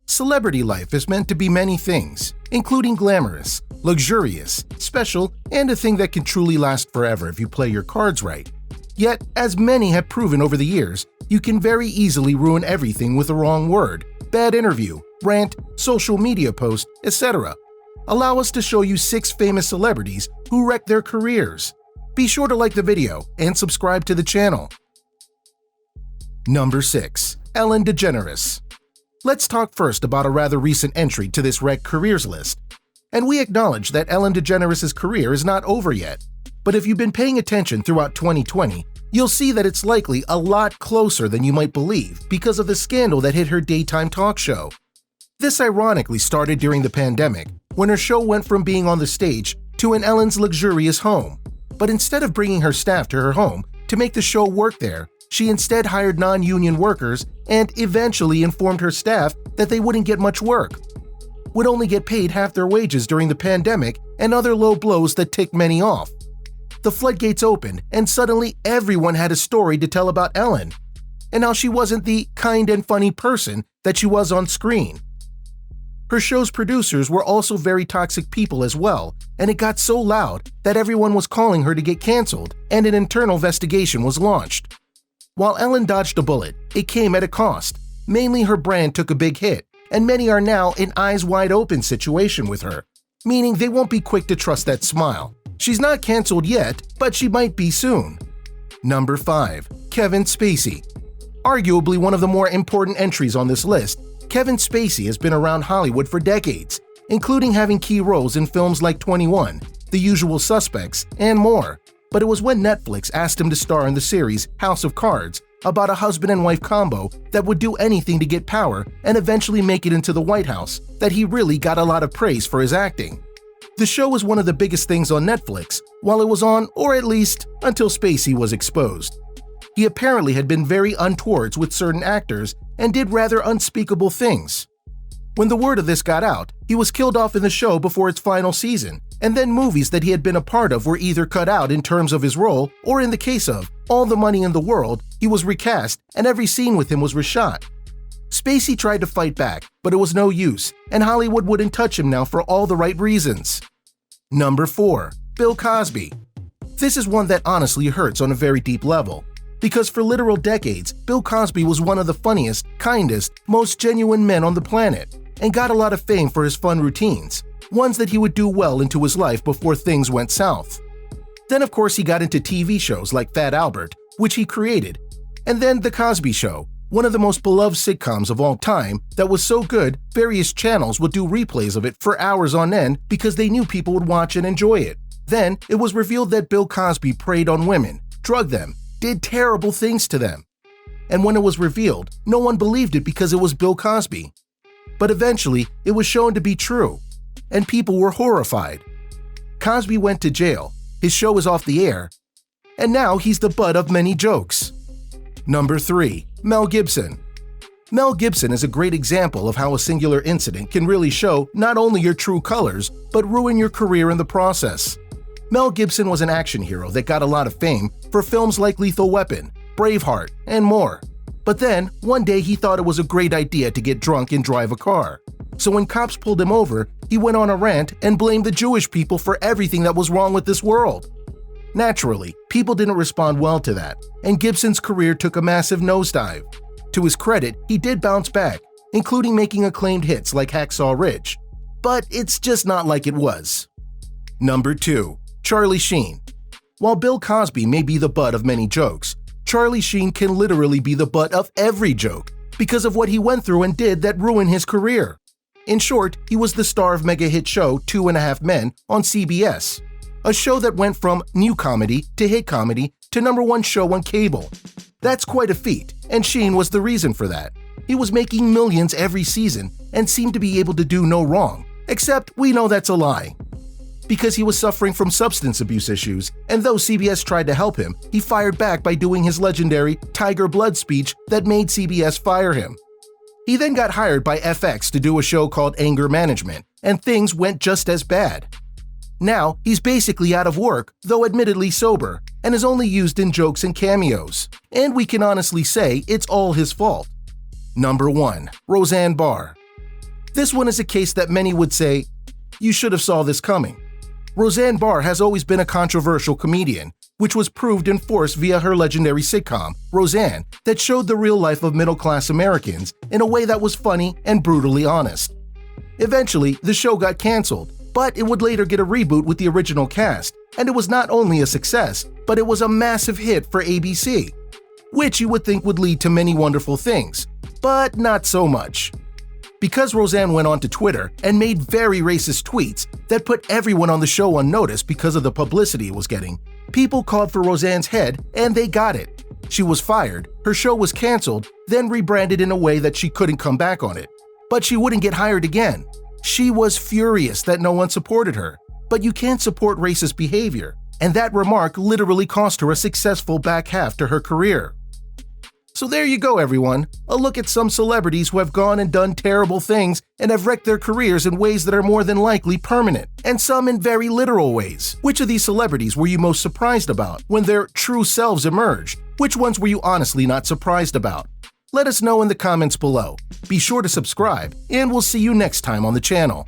Celebrity life is meant to be many things, including glamorous, luxurious, special, and a thing that can truly last forever if you play your cards right. Yet, as many have proven over the years, you can very easily ruin everything with a wrong word, bad interview, rant, social media post, etc. Allow us to show you 6 famous celebrities who wrecked their careers. Be sure to like the video and subscribe to the channel. Number 6. Ellen DeGeneres. Let's talk first about a rather recent entry to this wrecked careers list. And we acknowledge that Ellen DeGeneres' career is not over yet. But if you've been paying attention throughout 2020, you'll see that it's likely a lot closer than you might believe because of the scandal that hit her daytime talk show. This ironically started during the pandemic, when her show went from being on the stage to in Ellen's luxurious home. But instead of bringing her staff to her home to make the show work there, she instead hired non-union workers and eventually informed her staff that they wouldn't get much work, would only get paid half their wages during the pandemic, and other low blows that ticked many off. The floodgates opened, and suddenly everyone had a story to tell about Ellen, and how she wasn't the kind and funny person that she was on screen. Her show's producers were also very toxic people as well, and it got so loud that everyone was calling her to get canceled, and an internal investigation was launched. While Ellen dodged a bullet, it came at a cost. Mainly her brand took a big hit, and many are now in eyes-wide-open situation with her, meaning they won't be quick to trust that smile. She's not canceled yet, but she might be soon. Number 5. Kevin Spacey. Arguably one of the more important entries on this list, Kevin Spacey has been around Hollywood for decades, including having key roles in films like 21, The Usual Suspects, and more. But it was when Netflix asked him to star in the series House of Cards about a husband and wife combo that would do anything to get power and eventually make it into the White House that he really got a lot of praise for his acting. The show was one of the biggest things on Netflix while it was on, or at least until Spacey was exposed. He apparently had been very untowards with certain actors and did rather unspeakable things. When the word of this got out, he was killed off in the show before its final season, and then movies that he had been a part of were either cut out in terms of his role, or in the case of All the Money in the World, he was recast and every scene with him was reshot. Spacey tried to fight back, but it was no use, and Hollywood wouldn't touch him now for all the right reasons. Number 4. Bill Cosby. This is one that honestly hurts on a very deep level, because for literal decades, Bill Cosby was one of the funniest, kindest, most genuine men on the planet, and got a lot of fame for his fun routines, ones that he would do well into his life before things went south. Then of course he got into TV shows like Fat Albert, which he created, and then The Cosby Show, one of the most beloved sitcoms of all time that was so good various channels would do replays of it for hours on end because they knew people would watch and enjoy it. Then it was revealed that Bill Cosby preyed on women, drugged them, did terrible things to them. And when it was revealed, no one believed it because it was Bill Cosby. But eventually, it was shown to be true, and people were horrified. Cosby went to jail, his show is off the air, and now he's the butt of many jokes. Number 3. Mel Gibson. Mel Gibson is a great example of how a singular incident can really show not only your true colors, but ruin your career in the process. Mel Gibson was an action hero that got a lot of fame for films like Lethal Weapon, Braveheart, and more. But then, one day he thought it was a great idea to get drunk and drive a car. So when cops pulled him over, he went on a rant and blamed the Jewish people for everything that was wrong with this world. Naturally, people didn't respond well to that, and Gibson's career took a massive nosedive. To his credit, he did bounce back, including making acclaimed hits like Hacksaw Ridge. But it's just not like it was. Number 2. Charlie Sheen. While Bill Cosby may be the butt of many jokes, Charlie Sheen can literally be the butt of every joke because of what he went through and did that ruined his career. In short, he was the star of mega hit show 2.5 Men on CBS, a show that went from new comedy to hit comedy to #1 show on cable. That's quite a feat, and Sheen was the reason for that. He was making millions every season and seemed to be able to do no wrong, except we know that's a lie. Because he was suffering from substance abuse issues, and though CBS tried to help him, he fired back by doing his legendary Tiger Blood speech that made CBS fire him. He then got hired by FX to do a show called Anger Management, and things went just as bad. Now, he's basically out of work, though admittedly sober, and is only used in jokes and cameos. And we can honestly say it's all his fault. Number 1. Roseanne Barr. This one is a case that many would say, you should have saw this coming. Roseanne Barr has always been a controversial comedian, which was proved in force via her legendary sitcom, Roseanne, that showed the real life of middle-class Americans in a way that was funny and brutally honest. Eventually, the show got canceled, but it would later get a reboot with the original cast, and it was not only a success, but it was a massive hit for ABC, which you would think would lead to many wonderful things, but not so much. Because Roseanne went on to Twitter and made very racist tweets that put everyone on the show on notice because of the publicity it was getting, people called for Roseanne's head and they got it. She was fired, her show was canceled, then rebranded in a way that she couldn't come back on it. But she wouldn't get hired again. She was furious that no one supported her. But you can't support racist behavior, and that remark literally cost her a successful back half to her career. So there you go, everyone. A look at some celebrities who have gone and done terrible things and have wrecked their careers in ways that are more than likely permanent, and some in very literal ways. Which of these celebrities were you most surprised about when their true selves emerged? Which ones were you honestly not surprised about? Let us know in the comments below. Be sure to subscribe, and we'll see you next time on the channel.